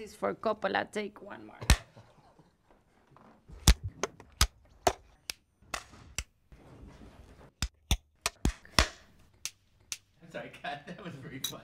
is for Coppola. Take one more. I'm sorry, Kat, that was very funny.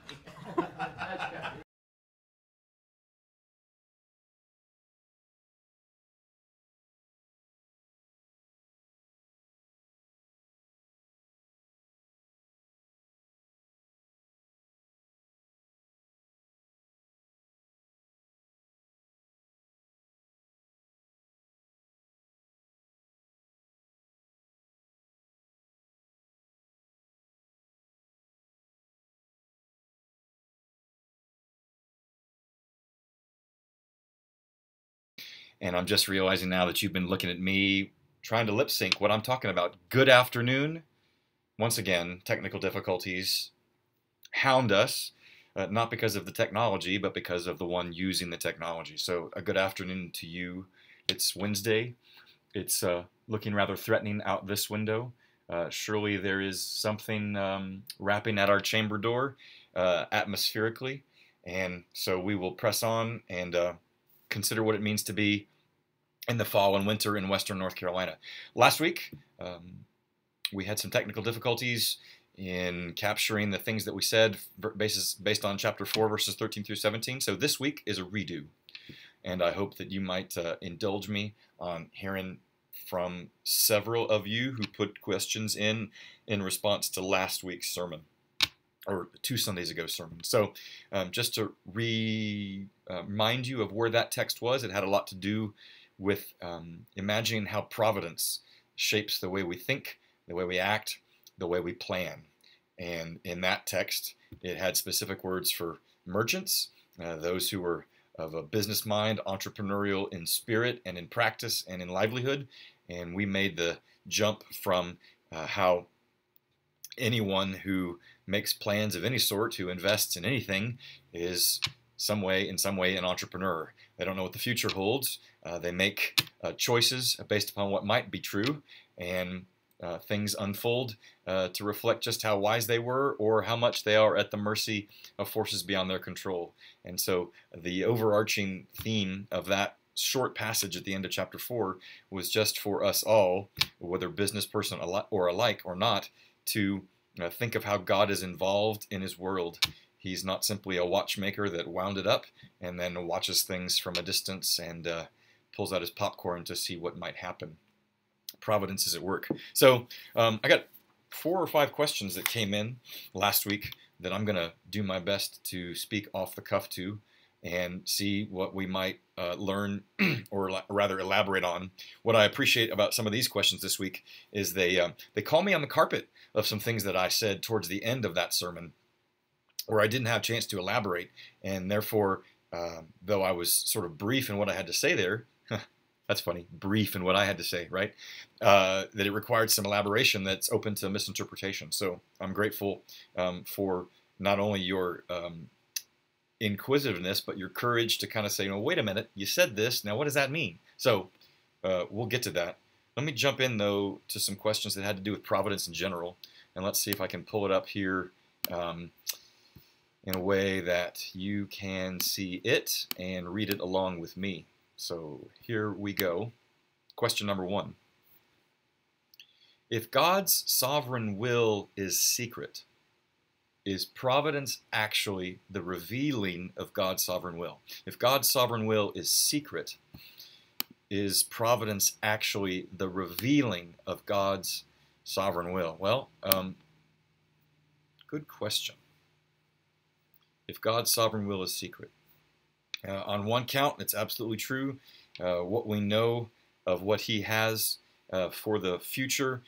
And I'm just realizing now that you've been looking at me trying to lip sync what I'm talking about. Good afternoon. Once again, technical difficulties hound us, not because of the technology, but because of the one using the technology. So a good afternoon to you. It's Wednesday. It's looking rather threatening out this window. Surely there is something rapping at our chamber door atmospherically. And so we will press on and consider what it means to be in the fall and winter in Western North Carolina. Last week, we had some technical difficulties in capturing the things that we said based on chapter 4, verses 13 through 17. So this week is a redo. And I hope that you might indulge me on hearing from several of you who put questions in response to last week's sermon, or 2 Sundays ago sermon. So just to remind you of where that text was, it had a lot to do with imagining how providence shapes the way we think, the way we act, the way we plan. And in that text, it had specific words for merchants, those who were of a business mind, entrepreneurial in spirit and in practice and in livelihood. And we made the jump from how anyone who makes plans of any sort, who invests in anything, is in some way an entrepreneur. They don't know what the future holds. They make choices based upon what might be true, and things unfold to reflect just how wise they were or how much they are at the mercy of forces beyond their control. And so the overarching theme of that short passage at the end of chapter 4 was just for us all, whether business person or alike or not, to think of how God is involved in his world. He's not simply a watchmaker that wound it up and then watches things from a distance and pulls out his popcorn to see what might happen. Providence is at work. So I got 4 or 5 questions that came in last week that I'm going to do my best to speak off the cuff to and see what we might learn or rather elaborate on. What I appreciate about some of these questions this week is they call me on the carpet of some things that I said towards the end of that sermon where I didn't have a chance to elaborate, and therefore, though I was sort of brief in what I had to say there, that's funny, brief in what I had to say, right? That it required some elaboration that's open to misinterpretation. So I'm grateful for not only your inquisitiveness, but your courage to kind of say, wait a minute, you said this, now what does that mean? So we'll get to that. Let me jump in, though, to some questions that had to do with providence in general, and let's see if I can pull it up here in a way that you can see it and read it along with me. So here we go. Question number 1. If God's sovereign will is secret, is providence actually the revealing of God's sovereign will? If God's sovereign will is secret, is providence actually the revealing of God's sovereign will? Well, good question. If God's sovereign will is secret. On one count, it's absolutely true. What we know of what he has for the future,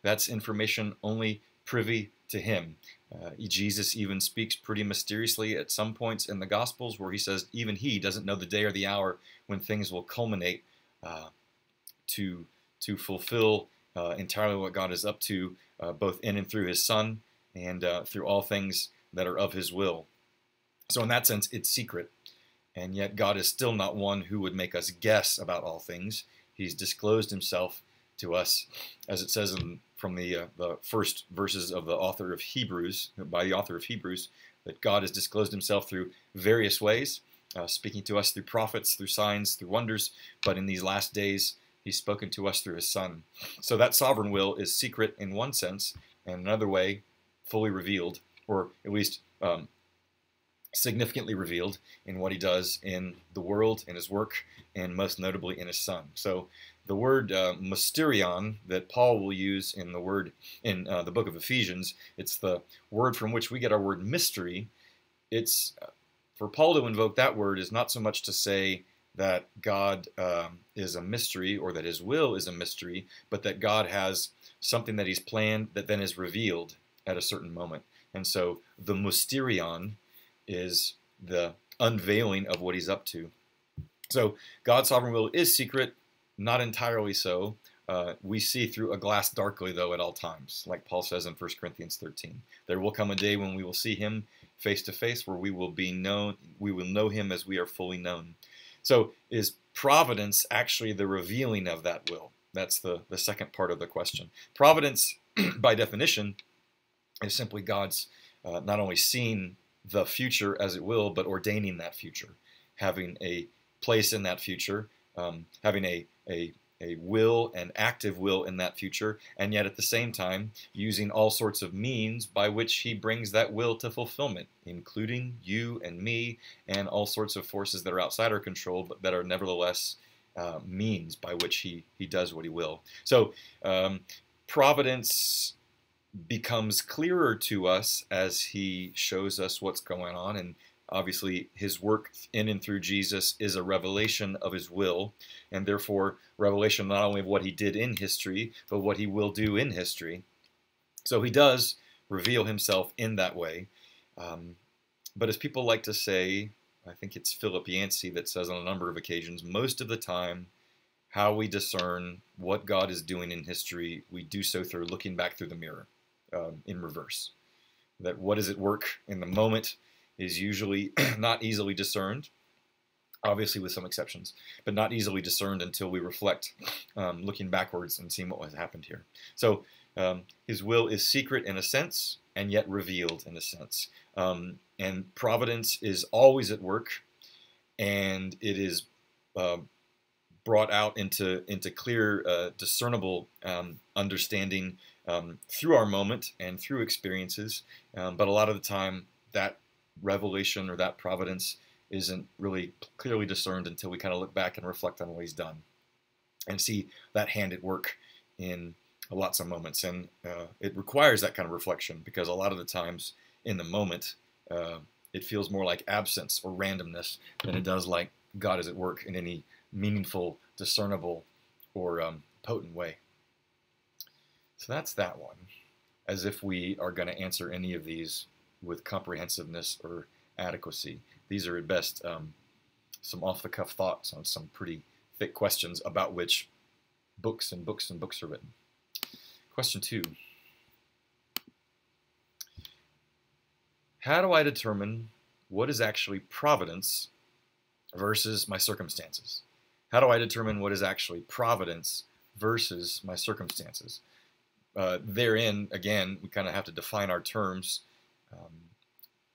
that's information only privy to him. Jesus even speaks pretty mysteriously at some points in the Gospels where he says even he doesn't know the day or the hour when things will culminate to fulfill entirely what God is up to, both in and through his Son and through all things that are of his will. So in that sense, it's secret. And yet God is still not one who would make us guess about all things. He's disclosed himself to us, as it says from the first verses of the author of Hebrews, by the author of Hebrews, that God has disclosed himself through various ways. speaking to us through prophets, through signs, through wonders, but in these last days, he's spoken to us through his Son. So that sovereign will is secret in one sense, and another way, fully revealed, or at least significantly revealed in what he does in the world, in his work, and most notably in his Son. So the word mysterion that Paul will use in the book of Ephesians, it's the word from which we get our word mystery. It's for Paul to invoke that word is not so much to say that God is a mystery or that his will is a mystery, but that God has something that he's planned that then is revealed at a certain moment. And so the mysterion is the unveiling of what he's up to. So God's sovereign will is secret, not entirely so. We see through a glass darkly, though, at all times, like Paul says in 1 Corinthians 13. There will come a day when we will see him face to face, where we will know him as we are fully known. So is providence actually the revealing of that will? That's the second part of the question. Providence, by definition, is simply God's not only seeing the future as it will, but ordaining that future, having a place in that future, having a will, an active will in that future, and yet at the same time using all sorts of means by which he brings that will to fulfillment, including you and me and all sorts of forces that are outside our control, but that are nevertheless means by which he does what he will. So providence becomes clearer to us as he shows us what's going on, and obviously his work in and through Jesus is a revelation of his will, and therefore revelation not only of what he did in history, but what he will do in history. So he does reveal himself in that way. But as people like to say, I think it's Philip Yancey that says on a number of occasions, most of the time how we discern what God is doing in history, we do so through looking back through the mirror in reverse. That what is at work in the moment is usually not easily discerned, obviously with some exceptions, but not easily discerned until we reflect, looking backwards and seeing what has happened here. So his will is secret in a sense, and yet revealed in a sense. And providence is always at work, and it is brought out into clear, discernible understanding through our moment and through experiences. But a lot of the time, that revelation or that providence isn't really clearly discerned until we kind of look back and reflect on what he's done and see that hand at work in lots of moments. And it requires that kind of reflection, because a lot of the times in the moment, it feels more like absence or randomness than it does like God is at work in any meaningful, discernible, or potent way. So that's that one. As if we are going to answer any of these with comprehensiveness or adequacy. These are at best some off-the-cuff thoughts on some pretty thick questions about which books and books and books are written. Question 2. How do I determine what is actually providence versus my circumstances? How do I determine what is actually providence versus my circumstances? Therein, again, we kind of have to define our terms.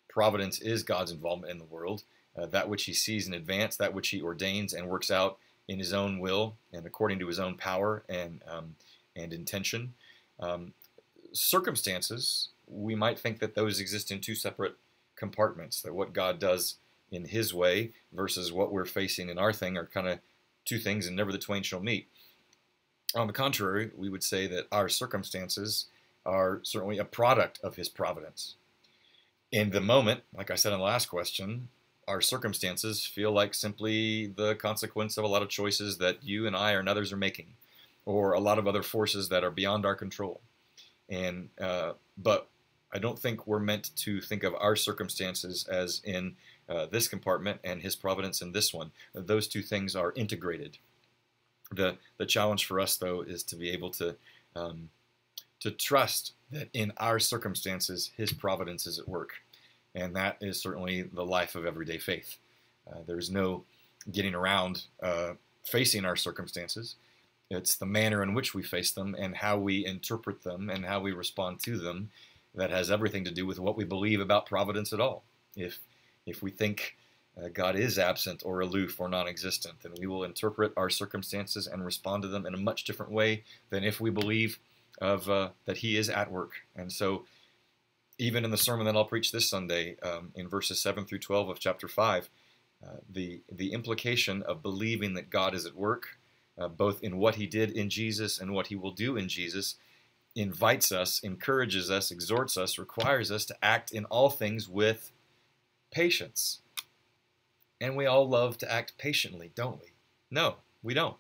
Providence is God's involvement in the world, that which he sees in advance, that which he ordains and works out in his own will and according to his own power and intention. Circumstances, we might think that those exist in two separate compartments, that what God does in his way versus what we're facing in our thing are kind of two things, and never the twain shall meet. On the contrary, we would say that our circumstances are certainly a product of his providence. In the moment, like I said in the last question, our circumstances feel like simply the consequence of a lot of choices that you and I and others are making, or a lot of other forces that are beyond our control. And but I don't think we're meant to think of our circumstances as in this compartment and his providence in this one. Those two things are integrated. The challenge for us, though, is to be able to trust that in our circumstances, his providence is at work. And that is certainly the life of everyday faith. There's no getting around facing our circumstances. It's the manner in which we face them and how we interpret them and how we respond to them that has everything to do with what we believe about providence at all. If we think God is absent or aloof or non-existent, then we will interpret our circumstances and respond to them in a much different way than if we believe that He is at work. And so even in the sermon that I'll preach this Sunday, in verses 7 through 12 of chapter 5, the implication of believing that God is at work, both in what He did in Jesus and what He will do in Jesus, invites us, encourages us, exhorts us, requires us to act in all things with patience. And we all love to act patiently, don't we? No, we don't.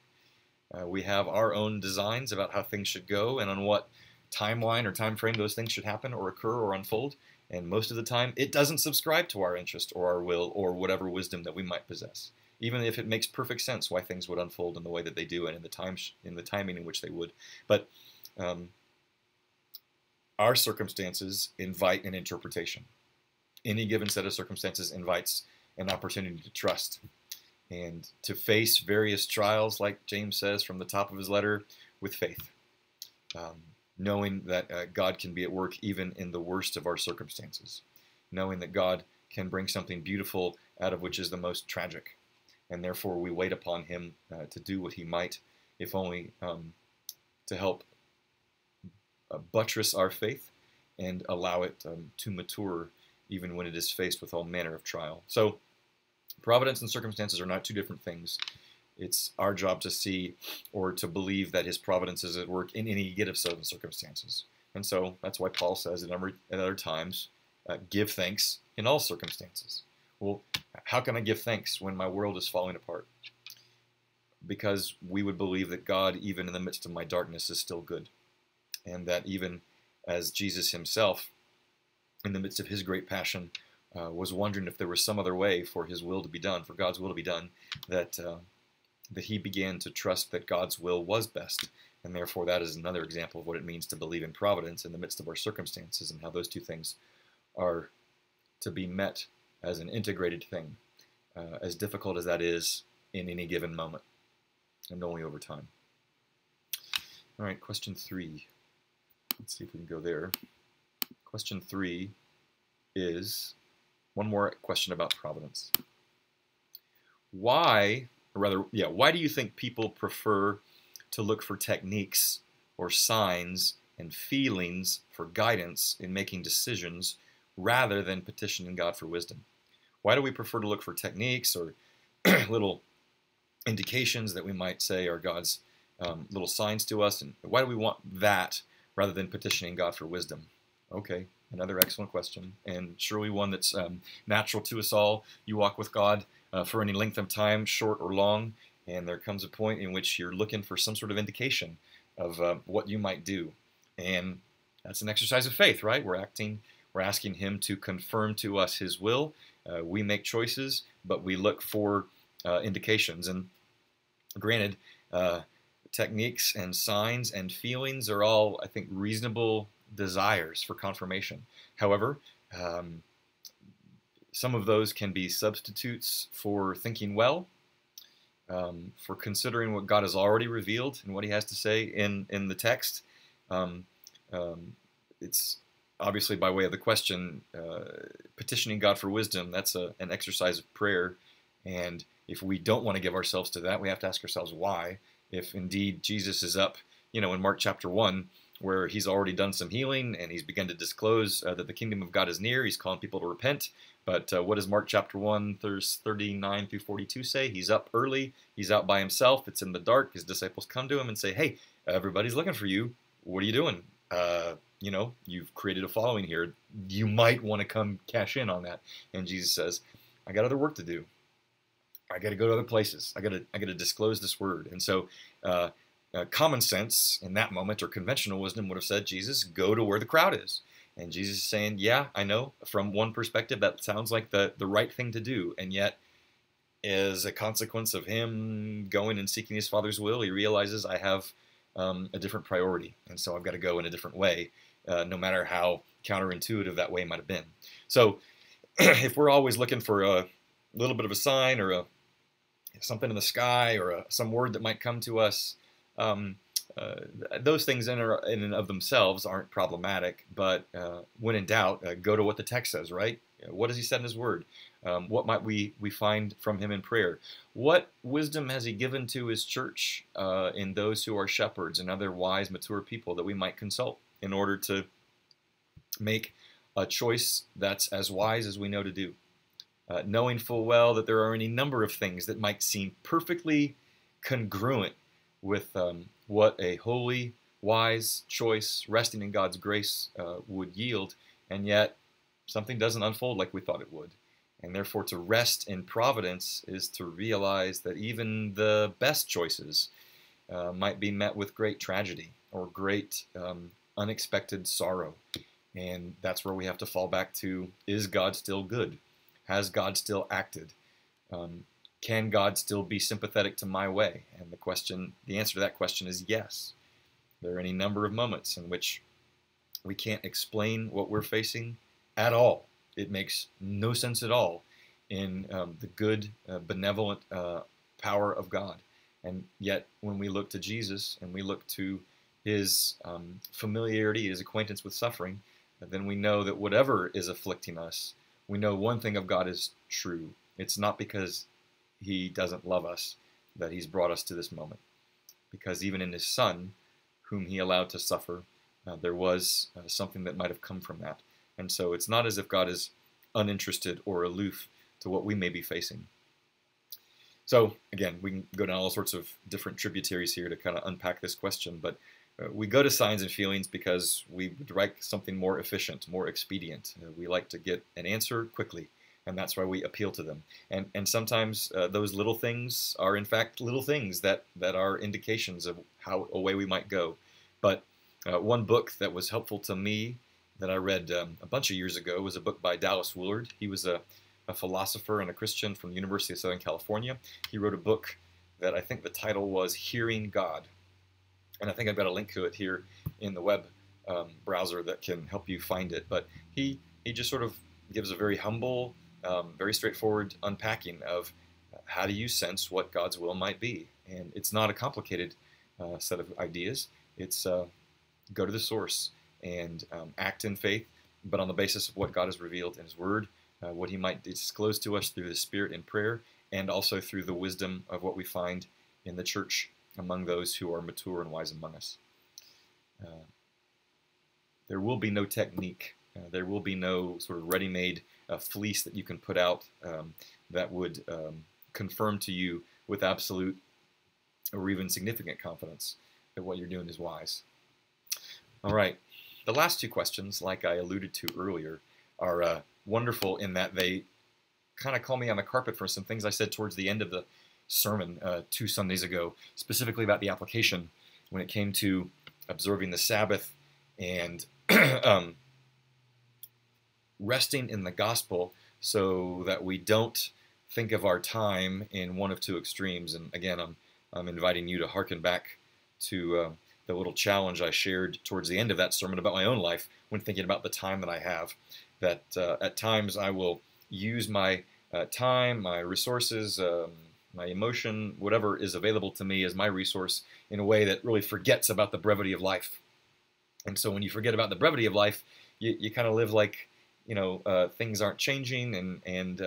We have our own designs about how things should go and on what timeline or time frame those things should happen or occur or unfold. And most of the time, it doesn't subscribe to our interest or our will or whatever wisdom that we might possess, even if it makes perfect sense why things would unfold in the way that they do and in the timing in which they would. But our circumstances invite an interpretation. Any given set of circumstances invites an opportunity to trust and to face various trials, like James says from the top of his letter, with faith, knowing that God can be at work even in the worst of our circumstances, knowing that God can bring something beautiful out of which is the most tragic, and therefore we wait upon Him to do what He might, if only to help buttress our faith and allow it to mature even when it is faced with all manner of trial. So providence and circumstances are not two different things. It's our job to see or to believe that His providence is at work in any given set of circumstances. And so that's why Paul says at other times, give thanks in all circumstances. Well, how can I give thanks when my world is falling apart? Because we would believe that God, even in the midst of my darkness, is still good. And that even as Jesus Himself, in the midst of His great passion, was wondering if there was some other way for His will to be done, for God's will to be done, that He began to trust that God's will was best. And therefore that is another example of what it means to believe in providence in the midst of our circumstances, and how those two things are to be met as an integrated thing, as difficult as that is in any given moment, and only over time. All right, question 3. Let's see if we can go there. Question 3 is one more question about providence. Why do you think people prefer to look for techniques or signs and feelings for guidance in making decisions rather than petitioning God for wisdom? Why do we prefer to look for techniques or little indications that we might say are God's little signs to us? And why do we want that rather than petitioning God for wisdom? Okay, another excellent question, and surely one that's natural to us all. You walk with God for any length of time, short or long, and there comes a point in which you're looking for some sort of indication of what you might do. And that's an exercise of faith, right? We're asking Him to confirm to us His will. We make choices, but we look for indications. And granted, techniques and signs and feelings are all, I think, reasonable desires for confirmation. However, some of those can be substitutes for thinking well, for considering what God has already revealed and what He has to say in the text. It's obviously by way of the question, petitioning God for wisdom, that's an exercise of prayer. And if we don't want to give ourselves to that, we have to ask ourselves why. If indeed Jesus is up, in Mark chapter 1, where He's already done some healing and He's begun to disclose that the kingdom of God is near. He's calling people to repent. But what does Mark chapter 1, verse 39 through 42 say? He's up early. He's out by Himself. It's in the dark. His disciples come to Him and say, hey, everybody's looking for you. What are you doing? You've created a following here. You might want to come cash in on that. And Jesus says, I got other work to do. I got to go to other places. I got to disclose this word. And so common sense in that moment, or conventional wisdom, would have said, Jesus, go to where the crowd is. And Jesus is saying, yeah, I know. From one perspective, that sounds like the right thing to do. And yet, as a consequence of Him going and seeking His Father's will, He realizes I have a different priority. And so I've got to go in a different way, no matter how counterintuitive that way might have been. So if we're always looking for a little bit of a sign or something in the sky or some word that might come to us, those things in and of themselves aren't problematic, but when in doubt, go to what the text says, right? What has he said in his word? What might we find from him in prayer? What wisdom has he given to his church in those who are shepherds and other wise, mature people that we might consult in order to make a choice that's as wise as we know to do? Knowing full well that there are any number of things that might seem perfectly congruent with what a holy, wise choice resting in God's grace would yield, and yet something doesn't unfold like we thought it would. And therefore, to rest in providence is to realize that even the best choices might be met with great tragedy or great unexpected sorrow. And that's where we have to fall back to, is God still good? Has God still acted? Can God still be sympathetic to my way? And the answer to that question is yes. There are any number of moments in which we can't explain what we're facing at all. It makes no sense at all in the good, benevolent power of God. And yet, when we look to Jesus and we look to his familiarity, his acquaintance with suffering, then we know that whatever is afflicting us, we know one thing of God is true. It's not because he doesn't love us that he's brought us to this moment. Because even in his Son, whom he allowed to suffer, there was something that might have come from that. And so it's not as if God is uninterested or aloof to what we may be facing. So again, we can go down all sorts of different tributaries here to kind of unpack this question, but we go to signs and feelings because we would like something more efficient, more expedient. We like to get an answer quickly, and that's why we appeal to them. And sometimes those little things are in fact little things that are indications of how away we might go. But one book that was helpful to me that I read a bunch of years ago was a book by Dallas Willard. He was a philosopher and a Christian from the University of Southern California. He wrote a book that I think the title was Hearing God. And I think I've got a link to it here in the web browser that can help you find it. But he just sort of gives a very humble, very straightforward unpacking of how do you sense what God's will might be. And it's not a complicated set of ideas. It's go to the source and act in faith, but on the basis of what God has revealed in his word, what he might disclose to us through the Spirit in prayer, and also through the wisdom of what we find in the church among those who are mature and wise among us. There will be no technique. There will be no sort of ready-made fleece that you can put out that would confirm to you with absolute or even significant confidence that what you're doing is wise. All right. The last two questions, like I alluded to earlier, are wonderful in that they kind of call me on the carpet for some things I said towards the end of the sermon 2 Sundays ago, specifically about the application when it came to observing the Sabbath and resting in the gospel so that we don't think of our time in one of two extremes. And again, I'm inviting you to hearken back to the little challenge I shared towards the end of that sermon about my own life when thinking about the time that I have, that at times I will use my time, my resources, my emotion, whatever is available to me as my resource in a way that really forgets about the brevity of life. And so when you forget about the brevity of life, you kind of live like, things aren't changing and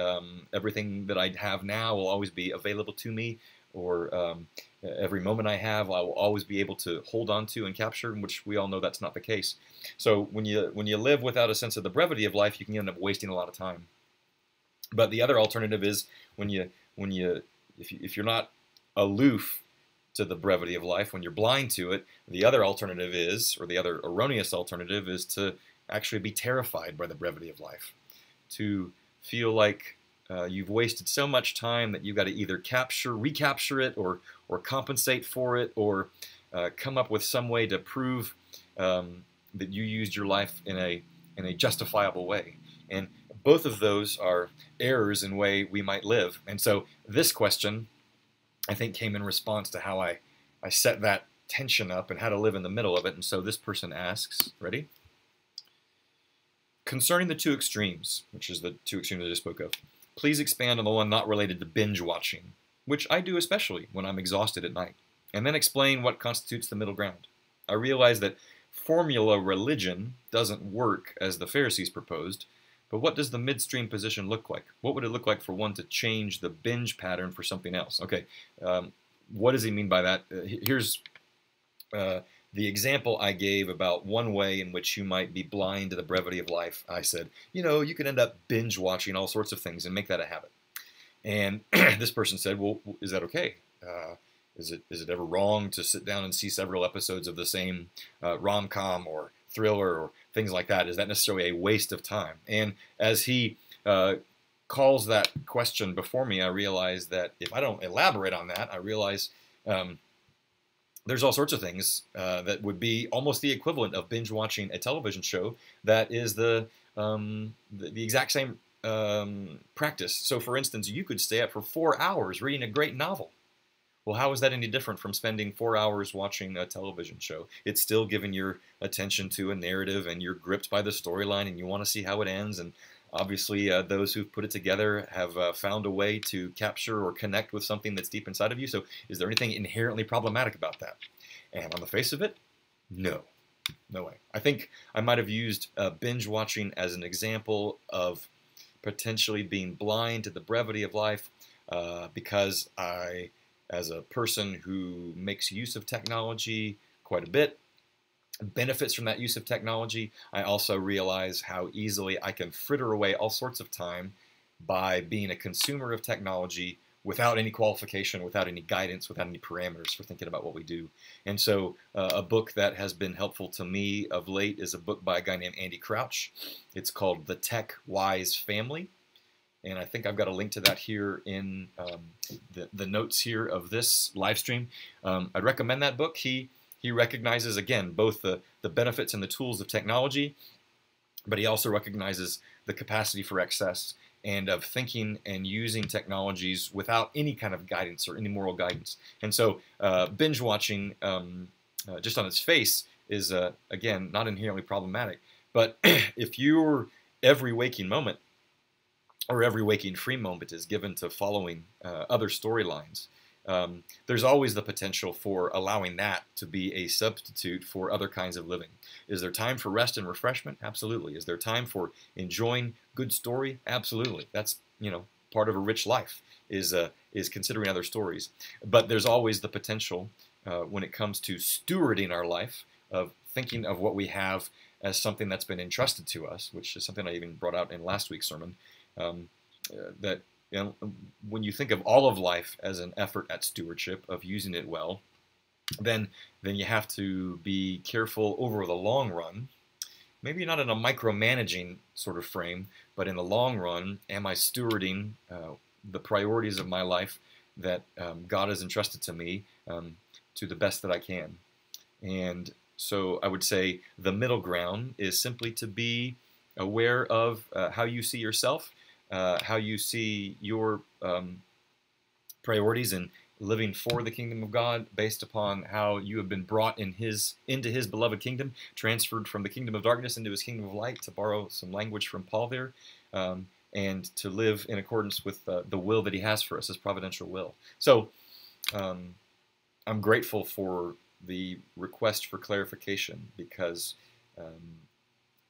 everything that I have now will always be available to me, or every moment I have I will always be able to hold on to and capture, which we all know that's not the case. So when you live without a sense of the brevity of life, you can end up wasting a lot of time. But the other alternative is if you're not aloof to the brevity of life, when you're blind to it, the other alternative is, or the other erroneous alternative is to actually be terrified by the brevity of life, to feel like you've wasted so much time that you've got to either recapture it, or compensate for it, or come up with some way to prove that you used your life in a justifiable way. And both of those are errors in way we might live. And so this question, I think, came in response to how I set that tension up and how to live in the middle of it. And so this person asks, ready? Concerning the two extremes, which is the two extremes I just spoke of, please expand on the one not related to binge watching, which I do especially when I'm exhausted at night, and then explain what constitutes the middle ground. I realize that formula religion doesn't work as the Pharisees proposed, But what does the midstream position look like? What would it look like for one to change the binge pattern for something else? Okay, what does he mean by that? Here's the example I gave about one way in which you might be blind to the brevity of life. I said, you could end up binge watching all sorts of things and make that a habit. And this person said, well, is that okay? Is it ever wrong to sit down and see several episodes of the same rom-com or thriller or things like that? Is that necessarily a waste of time? And as he calls that question before me, I realize that if I don't elaborate on that, I realize there's all sorts of things that would be almost the equivalent of binge watching a television show that is the exact same practice. So, for instance, you could stay up for 4 hours reading a great novel. Well, how is that any different from spending 4 hours watching a television show? It's still giving your attention to a narrative, and you're gripped by the storyline, and you want to see how it ends. And obviously, those who've put it together have found a way to capture or connect with something that's deep inside of you. So is there anything inherently problematic about that? And on the face of it, no. No way. I think I might have used binge watching as an example of potentially being blind to the brevity of life because I, as a person who makes use of technology quite a bit, benefits from that use of technology, I also realize how easily I can fritter away all sorts of time by being a consumer of technology without any qualification, without any guidance, without any parameters for thinking about what we do. And so a book that has been helpful to me of late is a book by a guy named Andy Crouch. It's called The Tech Wise Family. And I think I've got a link to that here in the notes here of this live stream. I'd recommend that book. He recognizes, again, both the benefits and the tools of technology, but he also recognizes the capacity for excess and of thinking and using technologies without any kind of guidance or any moral guidance. And so binge watching, just on its face, is, again, not inherently problematic. But if your every waking moment or every waking free moment is given to following other storylines, there's always the potential for allowing that to be a substitute for other kinds of living. Is there time for rest and refreshment? Absolutely. Is there time for enjoying good story? Absolutely. That's, part of a rich life is considering other stories. But there's always the potential when it comes to stewarding our life of thinking of what we have as something that's been entrusted to us, which is something I even brought out in last week's sermon, that when you think of all of life as an effort at stewardship, of using it well, then you have to be careful over the long run. Maybe not in a micromanaging sort of frame, but in the long run, am I stewarding the priorities of my life that God has entrusted to me to the best that I can? And so I would say the middle ground is simply to be aware of how you see yourself, how you see your priorities and living for the kingdom of God based upon how you have been brought into his beloved kingdom, transferred from the kingdom of darkness into his kingdom of light, to borrow some language from Paul there, and to live in accordance with the will that he has for us, his providential will. So I'm grateful for the request for clarification, because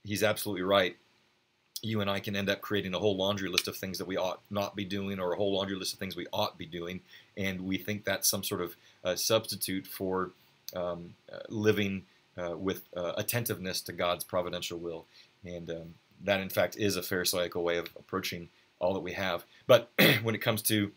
he's absolutely right. You and I can end up creating a whole laundry list of things that we ought not be doing, or a whole laundry list of things we ought be doing, and we think that's some sort of substitute for living with attentiveness to God's providential will. And that, in fact, is a pharisaical way of approaching all that we have. But when it comes to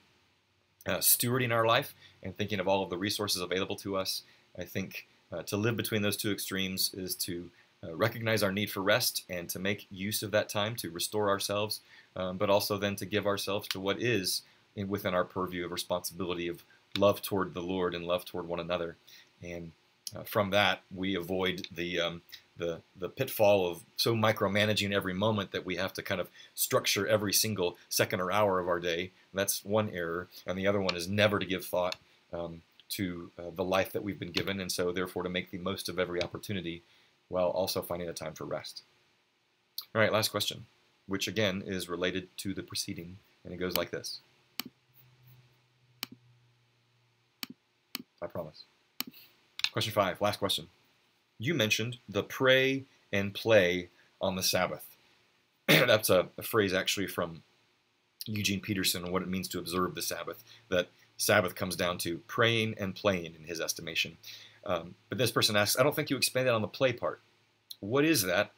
stewarding our life and thinking of all of the resources available to us, I think to live between those two extremes is to recognize our need for rest and to make use of that time to restore ourselves, but also then to give ourselves to what is within our purview of responsibility of love toward the Lord and love toward one another. And from that, we avoid the pitfall of so micromanaging every moment that we have to kind of structure every single second or hour of our day. That's one error. And the other one is never to give thought to the life that we've been given, and so therefore to make the most of every opportunity while also finding a time for rest. All right, last question, which again is related to the preceding, and it goes like this. I promise. Question 5, last question. You mentioned the pray and play on the Sabbath. that's a phrase actually from Eugene Peterson on what it means to observe the Sabbath, that Sabbath comes down to praying and playing in his estimation. But this person asks, I don't think you expanded on the play part. What is that?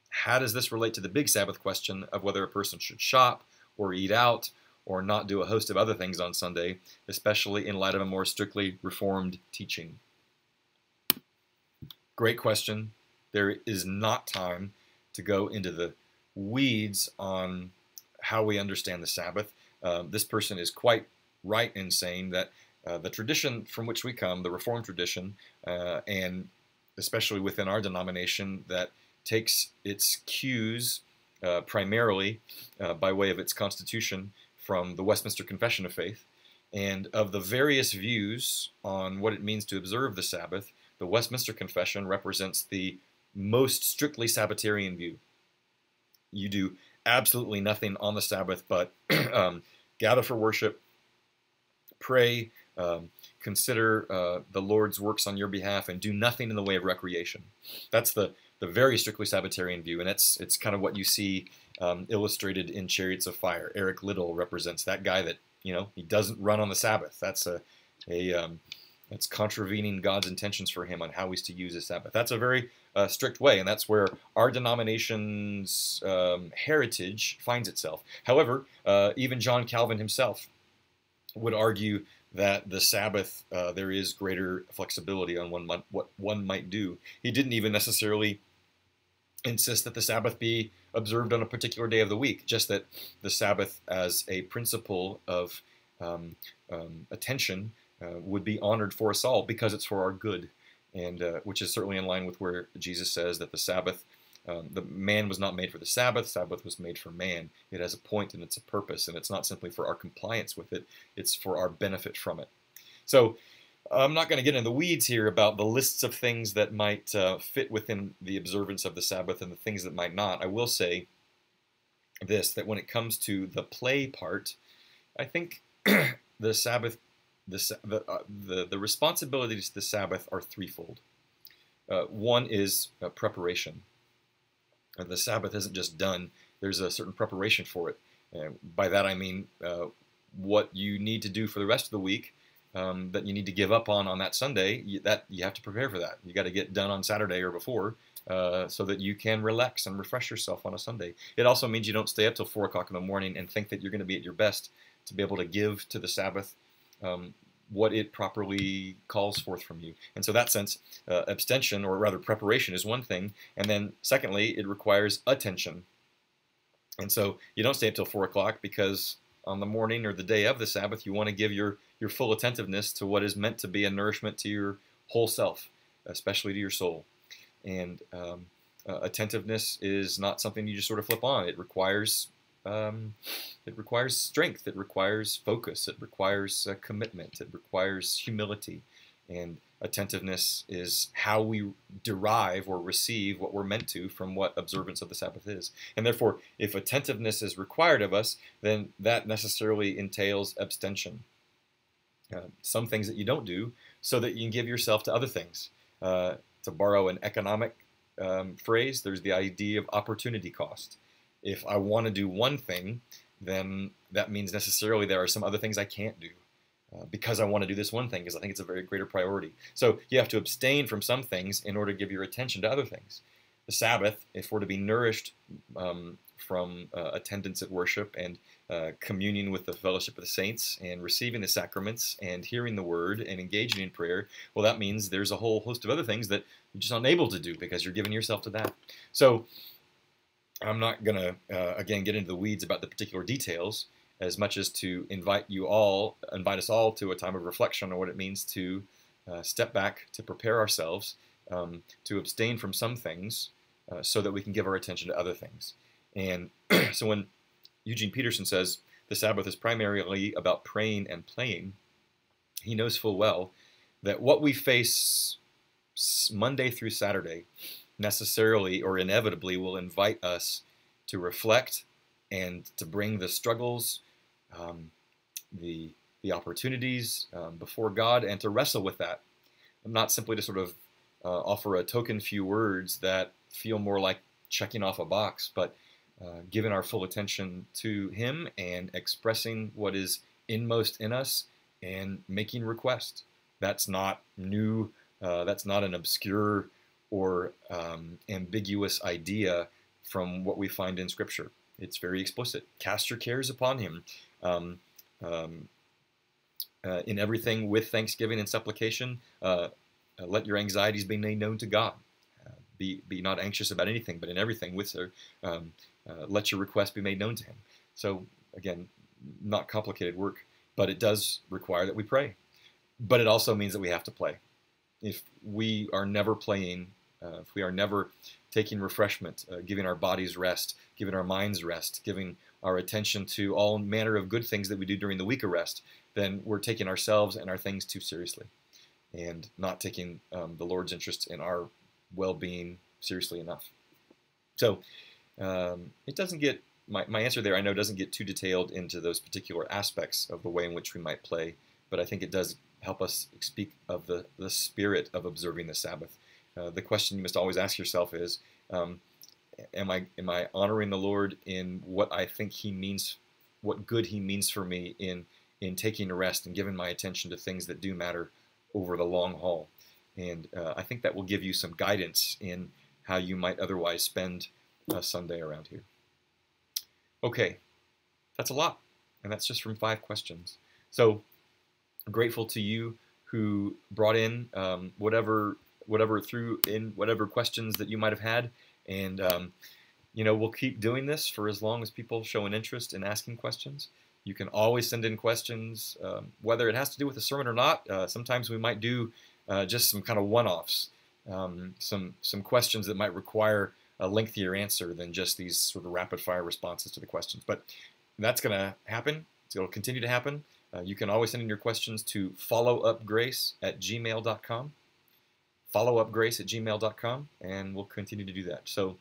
How does this relate to the big Sabbath question of whether a person should shop or eat out or not do a host of other things on Sunday, especially in light of a more strictly Reformed teaching? Great question. There is not time to go into the weeds on how we understand the Sabbath. This person is quite right in saying that the tradition from which we come, the Reformed tradition, and especially within our denomination, that takes its cues primarily by way of its constitution from the Westminster Confession of Faith. And of the various views on what it means to observe the Sabbath, the Westminster Confession represents the most strictly Sabbatarian view. You do absolutely nothing on the Sabbath but gather for worship, pray, consider the Lord's works on your behalf, and do nothing in the way of recreation. That's the very strictly Sabbatarian view, and it's kind of what you see illustrated in Chariots of Fire. Eric Liddell represents that guy that, he doesn't run on the Sabbath. That's that's contravening God's intentions for him on how he's to use the Sabbath. That's a very strict way, and that's where our denomination's heritage finds itself. However, even John Calvin himself would argue that the Sabbath, there is greater flexibility on what one might do. He didn't even necessarily insist that the Sabbath be observed on a particular day of the week, just that the Sabbath as a principle of attention would be honored for us all because it's for our good, and which is certainly in line with where Jesus says that the Sabbath, the man was not made for the Sabbath, Sabbath was made for man. It has a point and it's a purpose, and it's not simply for our compliance with it, it's for our benefit from it. So I'm not going to get into the weeds here about the lists of things that might fit within the observance of the Sabbath and the things that might not. I will say this, that when it comes to the play part, I think the Sabbath, the responsibilities to the Sabbath are threefold. One is preparation. The Sabbath isn't just done. There's a certain preparation for it. By that I mean what you need to do for the rest of the week that you need to give up on that Sunday, you have to prepare for that. You got to get done on Saturday or before so that you can relax and refresh yourself on a Sunday. It also means you don't stay up till 4 o'clock in the morning and think that you're going to be at your best to be able to give to the Sabbath what it properly calls forth from you. And so that sense, abstention, or rather preparation, is one thing. And then secondly, it requires attention. And so you don't stay up till 4 o'clock because on the morning or the day of the Sabbath, you want to give your full attentiveness to what is meant to be a nourishment to your whole self, especially to your soul. And attentiveness is not something you just sort of flip on. It requires strength, it requires focus, it requires commitment, it requires humility. And attentiveness is how we derive or receive what we're meant to from what observance of the Sabbath is. And therefore, if attentiveness is required of us, then that necessarily entails abstention. Some things that you don't do so that you can give yourself to other things. To borrow an economic phrase, there's the idea of opportunity cost. If I want to do one thing, then that means necessarily there are some other things I can't do because I want to do this one thing because I think it's a very greater priority. So you have to abstain from some things in order to give your attention to other things. The Sabbath, if we're to be nourished from attendance at worship and communion with the fellowship of the saints and receiving the sacraments and hearing the word and engaging in prayer, well, that means there's a whole host of other things that you're just unable to do because you're giving yourself to that. So I'm not going to, again, get into the weeds about the particular details as much as to invite us all to a time of reflection on what it means to step back, to prepare ourselves, to abstain from some things so that we can give our attention to other things. And so when Eugene Peterson says the Sabbath is primarily about praying and playing, he knows full well that what we face Monday through Saturday necessarily or inevitably will invite us to reflect and to bring the struggles, the opportunities before God, and to wrestle with that. Not simply to sort of offer a token few words that feel more like checking off a box, but giving our full attention to Him and expressing what is inmost in us and making request. That's not new. That's not an obscure or ambiguous idea from what we find in Scripture. It's very explicit. Cast your cares upon Him. In everything with thanksgiving and supplication, let your anxieties be made known to God. Be not anxious about anything, but in everything with let your request be made known to Him. So again, not complicated work, but it does require that we pray. But it also means that we have to play. If we are never playing, if we are never taking refreshment, giving our bodies rest, giving our minds rest, giving our attention to all manner of good things that we do during the week of rest, then we're taking ourselves and our things too seriously and not taking the Lord's interest in our well-being seriously enough. So it doesn't get, my answer there I know doesn't get too detailed into those particular aspects of the way in which we might play, but I think it does help us speak of the spirit of observing the Sabbath. The question you must always ask yourself is, am I honoring the Lord in what I think He means, what good He means for me in taking a rest and giving my attention to things that do matter over the long haul? And I think that will give you some guidance in how you might otherwise spend a Sunday around here. Okay, that's a lot, and that's just from 5 questions. So I'm grateful to you who brought in whatever questions that you might have had, and we'll keep doing this for as long as people show an interest in asking questions. You can always send in questions, whether it has to do with a sermon or not. Sometimes we might do just some kind of one-offs, some questions that might require a lengthier answer than just these sort of rapid-fire responses to the questions. But that's going to happen. It'll continue to happen. You can always send in your questions to followupgrace@gmail.com. Followupgrace@gmail.com, and we'll continue to do that. So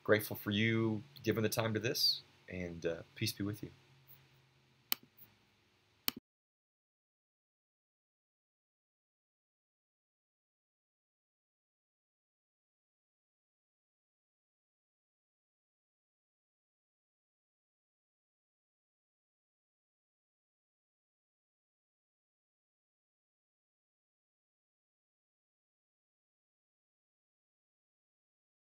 grateful for you giving the time to this, and peace be with you.